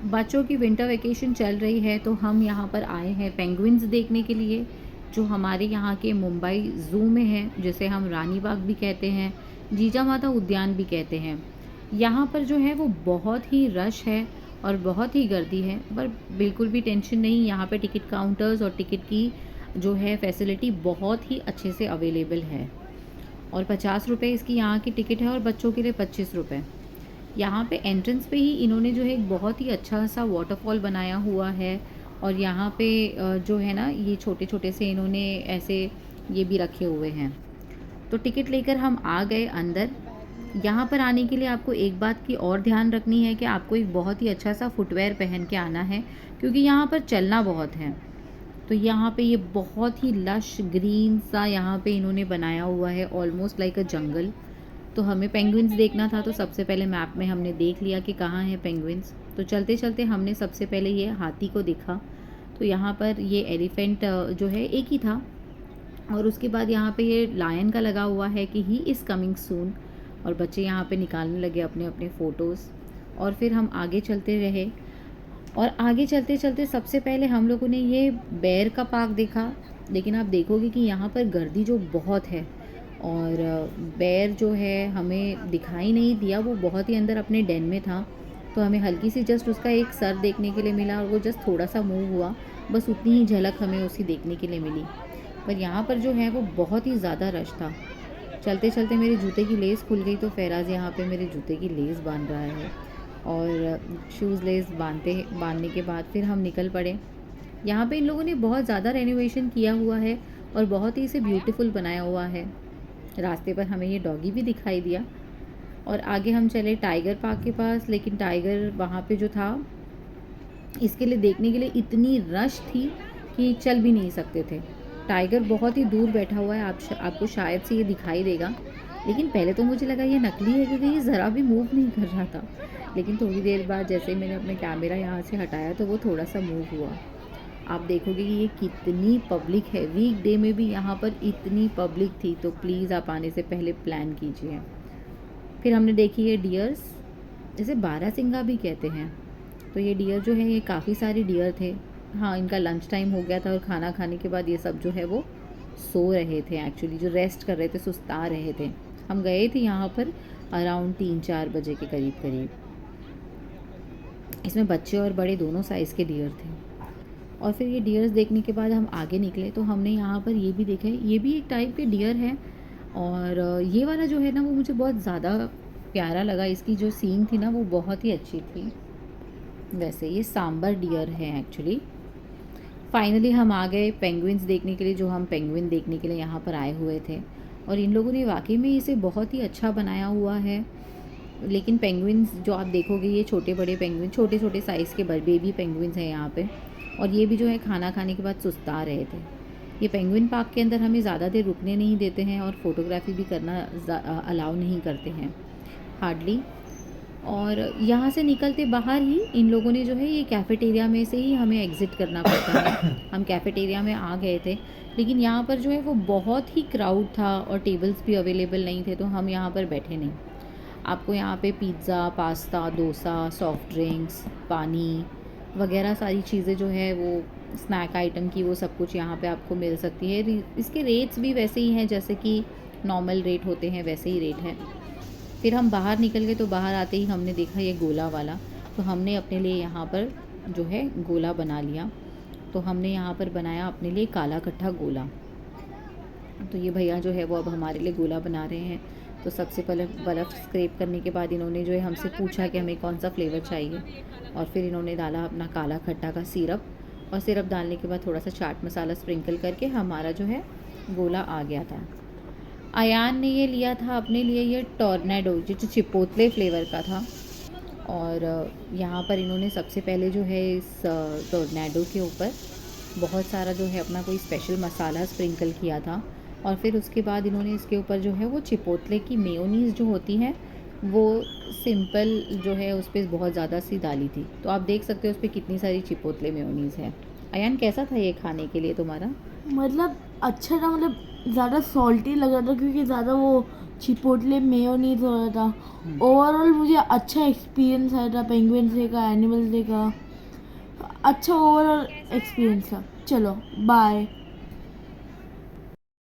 बच्चों की winter vacation चल रही है तो हम यहाँ पर आए हैं पेंगुइन्स देखने के लिए, जो हमारे यहाँ के मुंबई ज़ू में है, जिसे हम रानी बाग भी कहते हैं, जीजा माता उद्यान भी कहते हैं। यहाँ पर जो है वो बहुत ही रश है और बहुत ही गर्दी है, पर बिल्कुल भी टेंशन नहीं। यहाँ पे टिकट काउंटर्स और टिकट की जो है फैसिलिटी बहुत ही अच्छे से अवेलेबल है। और 50 रुपये इसकी यहाँ की टिकट है और बच्चों के लिए 25 रुपये। यहाँ पे एंट्रेंस पे ही इन्होंने जो है एक बहुत ही अच्छा सा वाटरफॉल बनाया हुआ है। और यहाँ पे जो है ना, ये छोटे छोटे से इन्होंने ऐसे ये भी रखे हुए हैं। तो टिकट लेकर हम आ गए अंदर। यहाँ पर आने के लिए आपको एक बात की और ध्यान रखनी है कि आपको एक बहुत ही अच्छा सा फुटवेयर पहन के आना है, क्योंकि यहाँ पर चलना बहुत है। तो यहाँ पे ये बहुत ही लश ग्रीन सा यहाँ पे इन्होंने बनाया हुआ है, ऑलमोस्ट लाइक अ जंगल। तो हमें पेंगुइन्स देखना था, तो सबसे पहले मैप में हमने देख लिया कि कहाँ है पेंगुइन्स। तो चलते चलते हमने सबसे पहले ये हाथी को देखा। तो यहाँ पर ये एलिफेंट जो है एक ही था, और उसके बाद यहाँ पे ये लायन का लगा हुआ है कि ही इज़ कमिंग सून। और बच्चे यहाँ पे निकालने लगे अपने अपने फ़ोटोज़। और फिर हम आगे चलते रहे, और आगे चलते चलते सबसे पहले हम लोगों ने ये बेर का पार्क देखा। लेकिन आप देखोगे कि यहाँ पर गर्दी जो बहुत है, और बेर जो है हमें दिखाई नहीं दिया, वो बहुत ही अंदर अपने डेन में था। तो हमें हल्की सी जस्ट उसका एक सर देखने के लिए मिला, और वो जस्ट थोड़ा सा मूव हुआ, बस उतनी ही झलक हमें उसकी देखने के लिए मिली। पर यहाँ पर जो है वो बहुत ही ज़्यादा रश था। चलते चलते मेरे जूते की लेस खुल गई, तो फैराज़ यहाँ पे मेरे जूते की लेस बांध रहा है। और शूज़ लेस बांधने के बाद फिर हम निकल पड़े। यहाँ पे इन लोगों ने बहुत ज़्यादा रेनोवेशन किया हुआ है और बहुत ही इसे ब्यूटीफुल बनाया हुआ है। रास्ते पर हमें ये डॉगी भी दिखाई दिया, और आगे हम चले टाइगर पार्क के पास। लेकिन टाइगर वहाँ पे जो था, इसके लिए देखने के लिए इतनी रश थी कि चल भी नहीं सकते थे। टाइगर बहुत ही दूर बैठा हुआ है, आपको शायद से ये दिखाई देगा। लेकिन पहले तो मुझे लगा ये नकली है, क्योंकि ये ज़रा भी मूव नहीं कर रहा था। लेकिन थोड़ी देर बाद जैसे ही मैंने अपने कैमरा यहाँ से हटाया, तो वो थोड़ा सा मूव हुआ। आप देखोगे कि ये कितनी पब्लिक है, वीक डे में भी यहाँ पर इतनी पब्लिक थी। तो प्लीज़ आप आने से पहले प्लान कीजिए। फिर हमने देखी है डियर्स, जैसे बारहसिंगा भी कहते हैं। तो ये डियर जो है, ये काफ़ी सारे डियर थे। हाँ, इनका लंच टाइम हो गया था, और खाना खाने के बाद ये सब जो है वो सो रहे थे, एक्चुअली जो रेस्ट कर रहे थे, सुस्ता रहे थे। हम गए थे यहाँ पर अराउंड 3-4 बजे के करीब करीब। इसमें बच्चे और बड़े दोनों साइज़ के डियर थे। और फिर ये डियर्स देखने के बाद हम आगे निकले, तो हमने यहाँ पर ये भी देखा है, ये भी एक टाइप के डियर है। और ये वाला जो है ना, वो मुझे बहुत ज़्यादा प्यारा लगा। इसकी जो सीन थी ना, वो बहुत ही अच्छी थी। वैसे ये सांबर डियर है एक्चुअली। फाइनली हम आ गए पेंगुइन्स देखने के लिए, जो हम पेंगुइन देखने के लिए यहाँ पर आए हुए थे। और इन लोगों ने वाकई में इसे बहुत ही अच्छा बनाया हुआ है। लेकिन पेंगुइन्स जो आप देखोगे, ये छोटे बड़े पेंगुइन, छोटे छोटे साइज़ के बेबी पेंगुइन्स हैं यहाँ पे। और ये भी जो है खाना खाने के बाद सुस्ता रहे थे। ये पेंगुइन पार्क के अंदर हमें ज़्यादा देर रुकने नहीं देते हैं, और फ़ोटोग्राफी भी करना अलाउ नहीं करते हैं हार्डली। और यहाँ से निकलते बाहर ही इन लोगों ने जो है, ये कैफ़ेटेरिया में से ही हमें एग्ज़िट करना पड़ता है। हम कैफ़ेटेरिया में आ गए थे, लेकिन यहाँ पर जो है वो बहुत ही क्राउड था, और टेबल्स भी अवेलेबल नहीं थे, तो हम यहाँ पर बैठे नहीं। आपको यहाँ पे pizza, pasta, dosa, soft drinks, पानी वगैरह सारी चीज़ें जो है वो स्नैक आइटम की, वो सब कुछ यहाँ पे आपको मिल सकती है। इसके रेट्स भी वैसे ही हैं, जैसे कि नॉर्मल रेट होते हैं वैसे ही रेट है। फिर हम बाहर निकल गए, तो बाहर आते ही हमने देखा ये गोला वाला। तो हमने अपने लिए यहाँ पर जो है गोला बना लिया। तो हमने यहाँ पर बनाया अपने लिए काला कट्ठा गोला। तो ये भैया जो है वो अब हमारे लिए गोला बना रहे हैं। तो सबसे पहले बर्फ़ स्क्रैप करने के बाद इन्होंने जो है हमसे पूछा कि हमें कौन सा फ्लेवर चाहिए, और फिर इन्होंने डाला अपना काला खट्टा का सिरप। और सिरप डालने के बाद थोड़ा सा चाट मसाला स्प्रिंकल करके हमारा जो है गोला आ गया था। अयान ने ये लिया था अपने लिए ये टॉर्नेडो, जो चिपोटले फ्लेवर का था। और यहाँ पर इन्होंने सबसे पहले जो है इस टॉर्नेडो के ऊपर बहुत सारा जो है अपना कोई स्पेशल मसाला स्प्रिंकल किया था। और फिर उसके बाद इन्होंने इसके ऊपर जो है वो चिपोटले की मेयोनीज़ जो होती है, वो सिंपल जो है उस पर बहुत ज़्यादा सी डाली थी। तो आप देख सकते हो उस पर कितनी सारी चिपोटले मेयोनीज़ है। अयान, कैसा था ये खाने के लिए तुम्हारा? मतलब अच्छा था, मतलब ज़्यादा सॉल्टी लग रहा था क्योंकि ज़्यादा वो चिपोटले मेयोनीज हो रहा था। ओवरऑल मुझे अच्छा एक्सपीरियंस आया था पेंगुइन्स डे का, एनिमल्स डे का। अच्छा ओवरऑल एक्सपीरियंस था। चलो बाय।